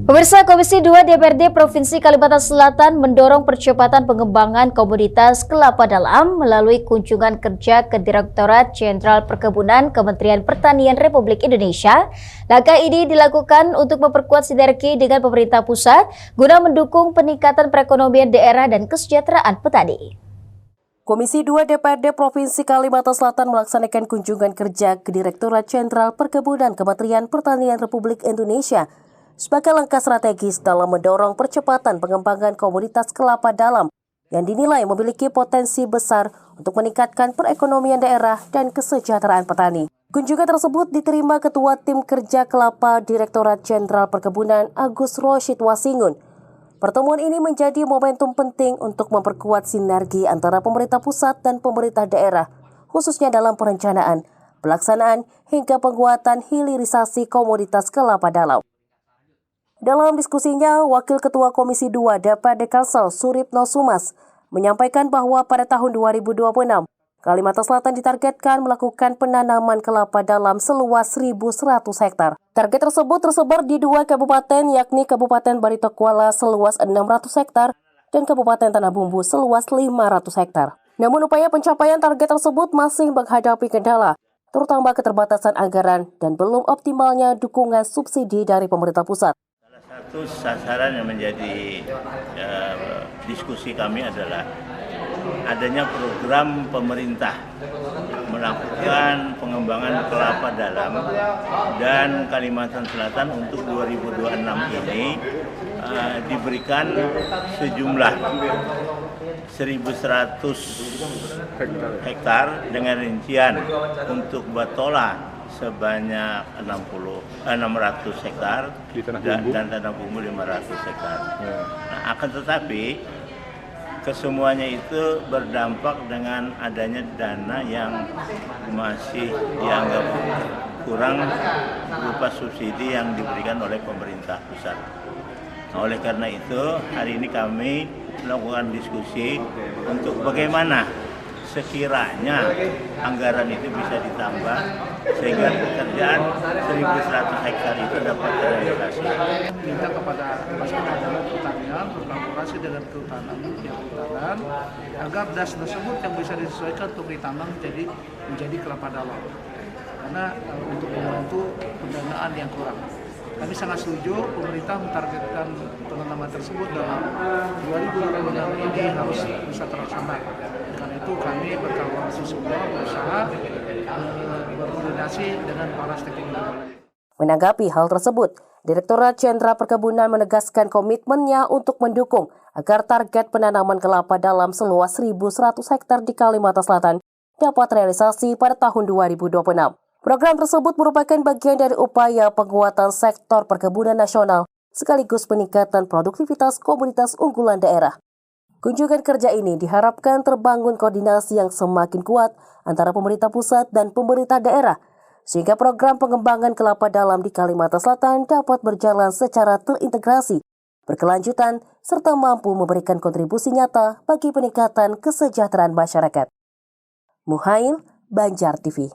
Pemirsa, Komisi 2 DPRD Provinsi Kalimantan Selatan mendorong percepatan pengembangan komoditas kelapa dalam melalui kunjungan kerja ke Direktorat Jenderal Perkebunan Kementerian Pertanian Republik Indonesia. Langkah ini dilakukan untuk memperkuat sinergi dengan pemerintah pusat guna mendukung peningkatan perekonomian daerah dan kesejahteraan petani. Komisi 2 DPRD Provinsi Kalimantan Selatan melaksanakan kunjungan kerja ke Direktorat Jenderal Perkebunan Kementerian Pertanian Republik Indonesia sebagai langkah strategis dalam mendorong percepatan pengembangan komoditas kelapa dalam yang dinilai memiliki potensi besar untuk meningkatkan perekonomian daerah dan kesejahteraan petani. Kunjungan tersebut diterima Ketua Tim Kerja Kelapa Direktorat Jenderal Perkebunan Agus Roshid Wasingun. Pertemuan ini menjadi momentum penting untuk memperkuat sinergi antara pemerintah pusat dan pemerintah daerah, khususnya dalam perencanaan, pelaksanaan, hingga penguatan hilirisasi komoditas kelapa dalam. Dalam diskusinya, Wakil Ketua Komisi 2 DPRD Kalsel Suripno Sumas menyampaikan bahwa pada tahun 2026, Kalimantan Selatan ditargetkan melakukan penanaman kelapa dalam seluas 1.100 hektar. Target tersebut tersebar di 2 kabupaten, yakni Kabupaten Barito Kuala seluas 600 hektar dan Kabupaten Tanah Bumbu seluas 500 hektar. Namun upaya pencapaian target tersebut masih menghadapi kendala, terutama keterbatasan anggaran dan belum optimalnya dukungan subsidi dari pemerintah pusat. Satu sasaran yang menjadi diskusi kami adalah adanya program pemerintah melakukan pengembangan kelapa dalam dan Kalimantan Selatan untuk 2026 ini diberikan sejumlah 1.100 hektar dengan rincian untuk batola sebanyak 600 hektar dan tanah bumbu 500 hektar. Nah, akan tetapi kesemuanya itu berdampak dengan adanya dana yang masih dianggap kurang berupa subsidi yang diberikan oleh pemerintah pusat. Nah, oleh karena itu hari ini kami melakukan diskusi untuk bagaimana sekiranya anggaran itu bisa ditambah sehingga pekerjaan 1.100 hektar itu dapat terrealisasi. Minta kepada Badan Pertanian berkolaborasi dengan kehutanan agar das tersebut yang bisa disesuaikan untuk ditanam menjadi kelapa dalam. Karena untuk membantu pendanaan yang kurang. Kami sangat setuju pemerintah mentargetkan penanaman tersebut dalam 2026 ini harus bisa terlaksana. Karena itu kami berkolaborasi semua berusaha berkoordinasi dengan para stakeholder. Menanggapi hal tersebut, Direktorat Jenderal Perkebunan menegaskan komitmennya untuk mendukung agar target penanaman kelapa dalam seluas 1.100 hektar di Kalimantan Selatan dapat realisasi pada tahun 2026. Program tersebut merupakan bagian dari upaya penguatan sektor perkebunan nasional sekaligus peningkatan produktivitas komoditas unggulan daerah. Kunjungan kerja ini diharapkan terbangun koordinasi yang semakin kuat antara pemerintah pusat dan pemerintah daerah, sehingga program pengembangan kelapa dalam di Kalimantan Selatan dapat berjalan secara terintegrasi, berkelanjutan, serta mampu memberikan kontribusi nyata bagi peningkatan kesejahteraan masyarakat. Muhail, Banjar TV.